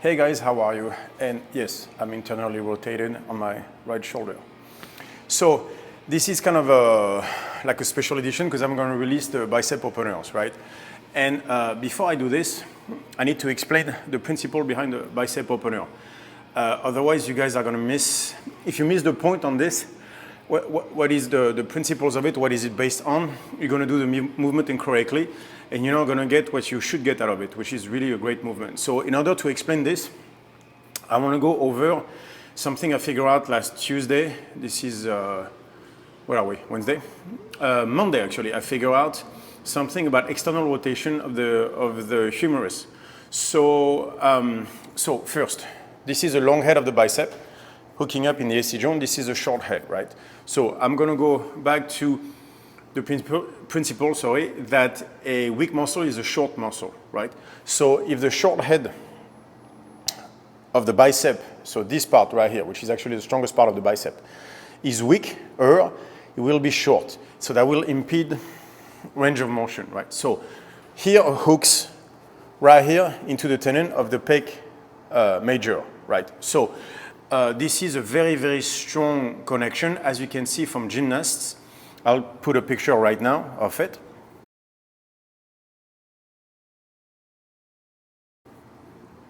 Hey guys, how are you? And yes, I'm internally rotated on my right shoulder. So this is kind of like a special edition because I'm going to release the bicep openers, right? And before I do this, I need to explain the principle behind the bicep opener. Otherwise, you guys are going to miss, if you miss the point on this, what is the principles of it, what is it based on, you're going to do the movement incorrectly, and you're not going to get what you should get out of it, which is really a great movement. So in order to explain this, I want to go over something I figured out last Tuesday. This is, where are we, Wednesday? Monday, actually, I figured out something about external rotation of the humerus. So, so first, this is a long head of the bicep, hooking up in the AC joint. This is a short head, right? So I'm going to go back to the principle, that a weak muscle is a short muscle, right? So if the short head of the bicep, so this part right here, which is actually the strongest part of the bicep, is weak, it will be short. So that will impede range of motion, right? So here hooks right here into the tendon of the pec major, right? So this is a very, very strong connection, as you can see from gymnasts. I'll put a picture right now of it.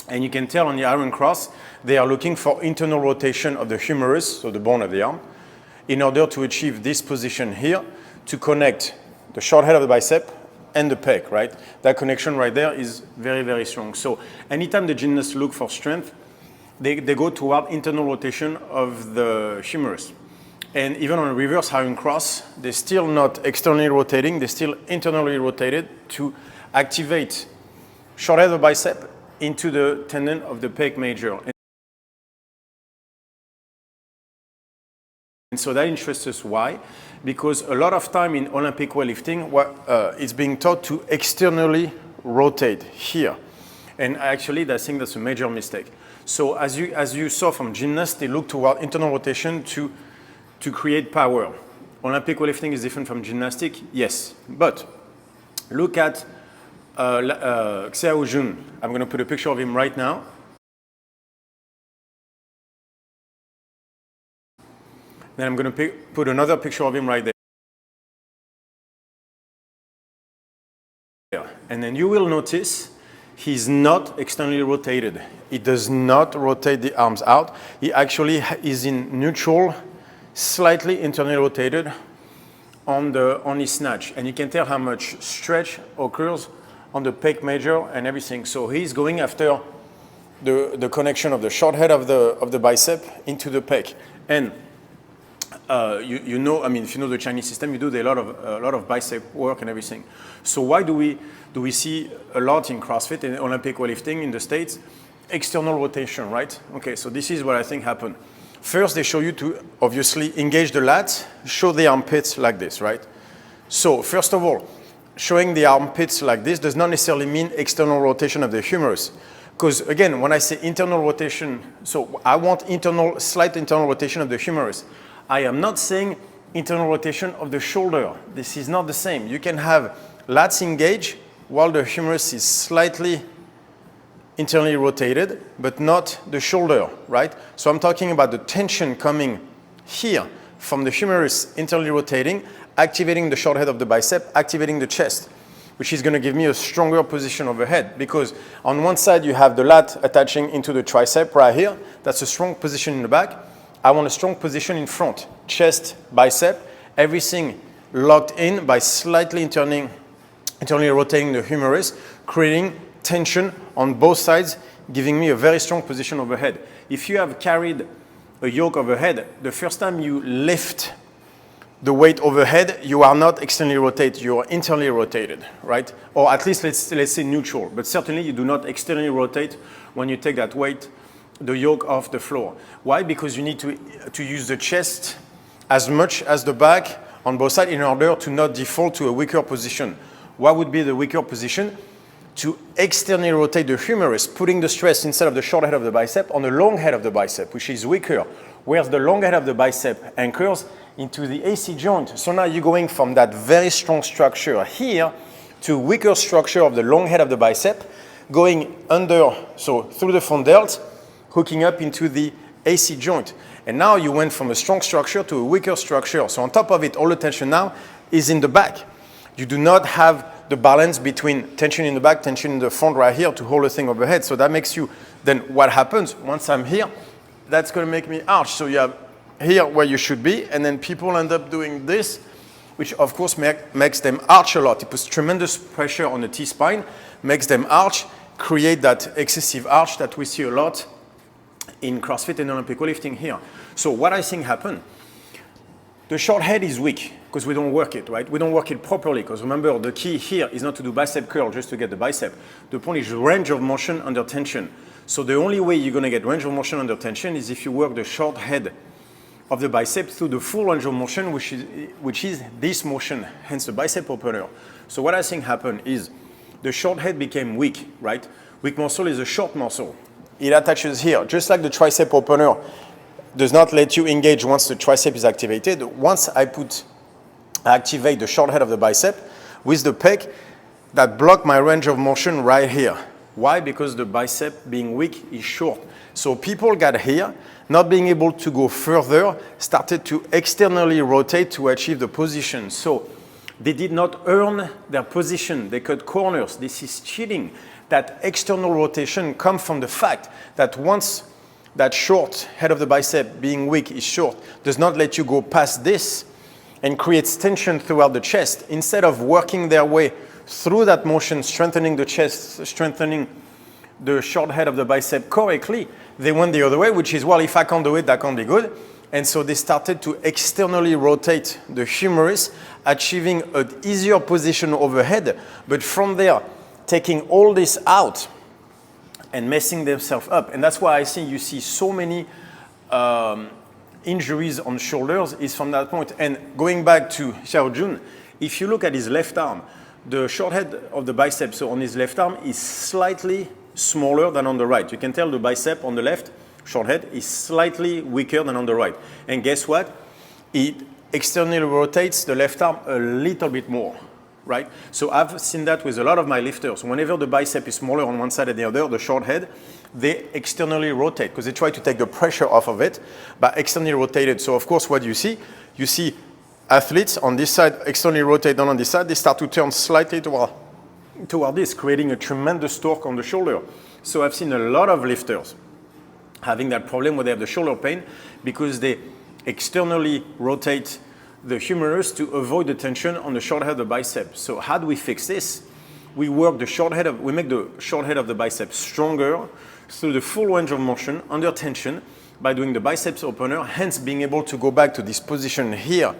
And you can tell on the iron cross, they are looking for internal rotation of the humerus, so the bone of the arm, in order to achieve this position here, to connect the short head of the bicep and the pec, right? That connection right there is very, very strong. So anytime the gymnasts look for strength, they go toward internal rotation of the humerus. And even on a reverse iron cross, they're still not externally rotating, they're still internally rotated to activate short head of the bicep into the tendon of the pec major. And so that interests us. Why? Because a lot of time in Olympic weightlifting, it's being taught to externally rotate here. And actually, I think that's a major mistake. So as you saw from gymnasts, they look toward internal rotation to create power. Olympic weightlifting is different from gymnastic, yes. But look at Xiao Jun. I'm going to put a picture of him right now. Then I'm going to put another picture of him right there. And then you will notice he's not externally rotated. He does not rotate the arms out. He actually is in neutral, slightly internally rotated on his snatch. And you can tell how much stretch occurs on the pec major and everything. So he's going after the connection of the short head of the bicep into the pec. And you know, I mean, if you know the Chinese system, you do a lot of bicep work and everything. So why do we see a lot in CrossFit and Olympic weightlifting in the States? External rotation, right? Okay, so this is what I think happened. First, they show you to obviously engage the lats, show the armpits like this, right? So first of all, showing the armpits like this does not necessarily mean external rotation of the humerus. Because again, when I say internal rotation, so I want slight internal rotation of the humerus. I am not saying internal rotation of the shoulder. This is not the same. You can have lats engage while the humerus is slightly internally rotated, but not the shoulder, right? So I'm talking about the tension coming here from the humerus internally rotating, activating the short head of the bicep, activating the chest, which is going to give me a stronger position overhead, because on one side you have the lat attaching into the tricep right here. That's a strong position in the back. I want a strong position in front, chest, bicep, everything locked in by slightly internally rotating the humerus, creating tension on both sides, giving me a very strong position overhead. If you have carried a yoke overhead, the first time you lift the weight overhead, you are not externally rotated, you are internally rotated, right? Or at least let's say neutral, but certainly you do not externally rotate when you take that weight, the yoke off the floor. Why? Because you need to use the chest as much as the back on both sides in order to not default to a weaker position. What would be the weaker position? To externally rotate the humerus, putting the stress instead of the short head of the bicep on the long head of the bicep, which is weaker, whereas the long head of the bicep anchors into the AC joint. So now you're going from that very strong structure here to weaker structure of the long head of the bicep, going under, so through the front delt, hooking up into the AC joint. And now you went from a strong structure to a weaker structure. So on top of it, all the tension now is in the back. You do not have the balance between tension in the back, tension in the front right here to hold the thing overhead. So that makes you, then what happens once I'm here, that's going to make me arch. So you have here where you should be, and then people end up doing this, which of course makes them arch a lot. It puts tremendous pressure on the T-spine, makes them arch, create that excessive arch that we see a lot in CrossFit and Olympic lifting here. So what I think happened, the short head is weak because we don't work it, right? We don't work it properly because remember, the key here is not to do bicep curl just to get the bicep. The point is range of motion under tension. So the only way you're going to get range of motion under tension is if you work the short head of the bicep through the full range of motion, which is this motion, hence the bicep opener. So what I think happened is the short head became weak, right? Weak muscle is a short muscle. It attaches here, just like the tricep opener does not let you engage once the tricep is activated. Once I activate the short head of the bicep with the pec, that block my range of motion right here. Why? Because the bicep being weak is short. So people got here, not being able to go further, started to externally rotate to achieve the position. So they did not earn their position. They cut corners. This is cheating. That external rotation comes from the fact that once that short head of the bicep being weak is short, does not let you go past this and creates tension throughout the chest. Instead of working their way through that motion, strengthening the chest, strengthening the short head of the bicep correctly, they went the other way, which is, well, if I can't do it, that can't be good. And so they started to externally rotate the humerus, achieving an easier position overhead. But from there, taking all this out and messing themselves up. And that's why I think you see so many injuries on shoulders is from that point. And going back to Xiao Jun, if you look at his left arm, the short head of the bicep, so on his left arm, is slightly smaller than on the right. You can tell the bicep on the left, short head, is slightly weaker than on the right. And guess what? It externally rotates the left arm a little bit more, right? So I've seen that with a lot of my lifters. Whenever the bicep is smaller on one side and the other, the short head, they externally rotate because they try to take the pressure off of it, but externally rotated. So of course, what you see athletes on this side externally rotate down on this side, they start to turn slightly toward this, creating a tremendous torque on the shoulder. So I've seen a lot of lifters having that problem where they have the shoulder pain because they externally rotate the humerus to avoid the tension on the short head of the bicep. So how do we fix this? We make the short head of the bicep stronger through the full range of motion under tension by doing the biceps opener, hence being able to go back to this position here,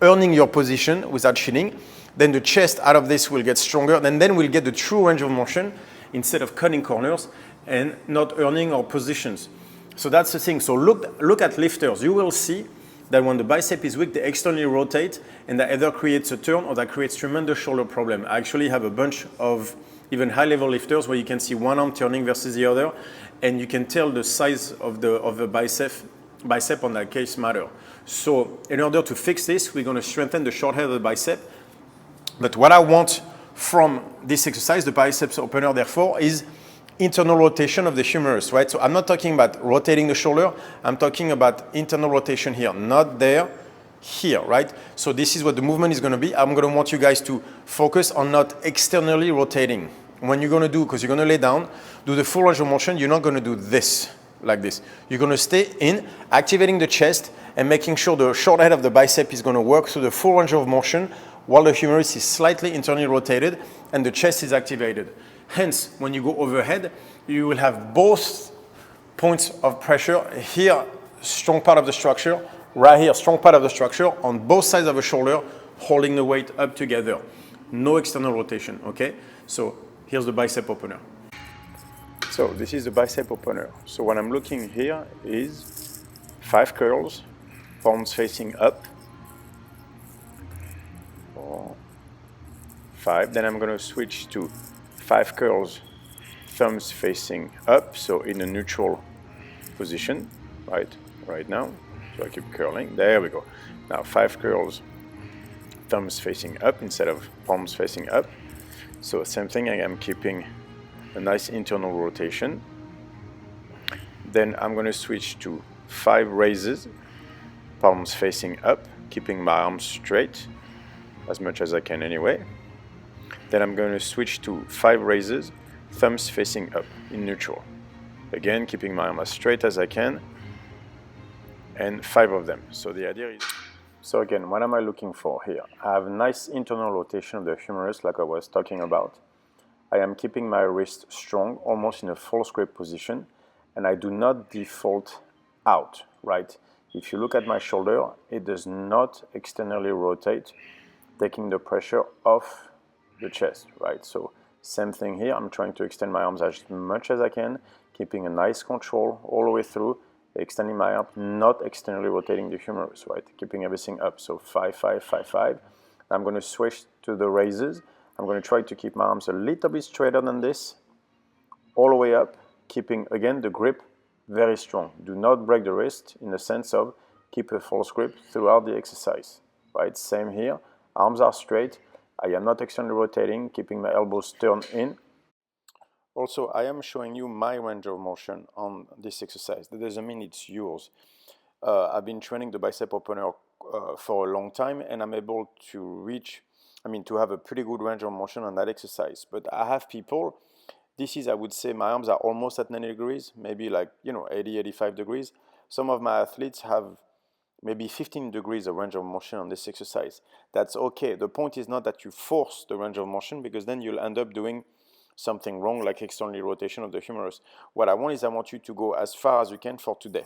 earning your position without cheating. Then the chest out of this will get stronger, and then we'll get the true range of motion instead of cutting corners and not earning our positions. So that's the thing. So look at lifters. You will see that when the bicep is weak, they externally rotate, and that either creates a turn or that creates tremendous shoulder problem. I actually have a bunch of even high-level lifters where you can see one arm turning versus the other, and you can tell the size of the bicep on that case matter. So in order to fix this, we're going to strengthen the short head of the bicep. But what I want from this exercise, the biceps opener, therefore, is internal rotation of the humerus, right? So I'm not talking about rotating the shoulder. I'm talking about internal rotation here, not there, here, right? So this is what the movement is going to be. I'm going to want you guys to focus on not externally rotating. When you're going to do, because you're going to lay down, do the full range of motion, you're not going to do this, like this. You're going to stay in, activating the chest and making sure the short head of the bicep is going to work through the full range of motion while the humerus is slightly internally rotated and the chest is activated. Hence, when you go overhead, you will have both points of pressure. Here, strong part of the structure. Right here, strong part of the structure on both sides of the shoulder, holding the weight up together. No external rotation, okay? So here's the bicep opener. So this is the bicep opener. So what I'm looking here is 5 curls, palms facing up. 4, 5. Then I'm going to switch to 5 curls, thumbs facing up, so in a neutral position, right now. So I keep curling. There we go. Now 5 curls, thumbs facing up instead of palms facing up. So same thing, I am keeping a nice internal rotation. Then I'm going to switch to 5 raises, palms facing up, keeping my arms straight as much as I can anyway. Then I'm going to switch to 5 raises, thumbs facing up in neutral. Again, keeping my arm as straight as I can, and 5 of them. So the idea is, so again, what am I looking for here? I have a nice internal rotation of the humerus like I was talking about. I am keeping my wrist strong, almost in a false grip position, and I do not default out, right? If you look at my shoulder, it does not externally rotate, taking the pressure off the chest, right? So same thing here, I'm trying to extend my arms as much as I can, keeping a nice control all the way through, extending my arm, not externally rotating the humerus, right? Keeping everything up, so 5, 5, 5, 5. I'm going to switch to the raises. I'm going to try to keep my arms a little bit straighter than this, all the way up, keeping, again, the grip very strong. Do not break the wrist in the sense of keep a false grip throughout the exercise, right? Same here, arms are straight. I am not externally rotating, keeping my elbows turned in. Also, I am showing you my range of motion on this exercise. That doesn't mean it's yours. I've been training the bicep opener for a long time, and I'm able to to have a pretty good range of motion on that exercise. But I have people, this is, I would say, my arms are almost at 90 degrees, maybe like, 80, 85 degrees. Some of my athletes have maybe 15 degrees of range of motion on this exercise. That's okay. The point is not that you force the range of motion, because then you'll end up doing something wrong, like external rotation of the humerus. What I want is I want you to go as far as you can for today.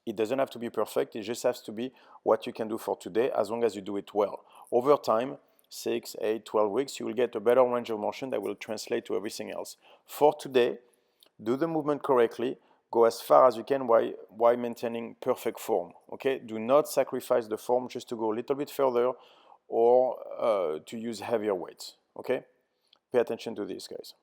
It doesn't have to be perfect, it just has to be what you can do for today, as long as you do it well. Over time, 6, 8, 12 weeks, you will get a better range of motion that will translate to everything else. For today, do the movement correctly, go as far as you can while maintaining perfect form, okay? Do not sacrifice the form just to go a little bit further or to use heavier weights, okay? Pay attention to this, guys.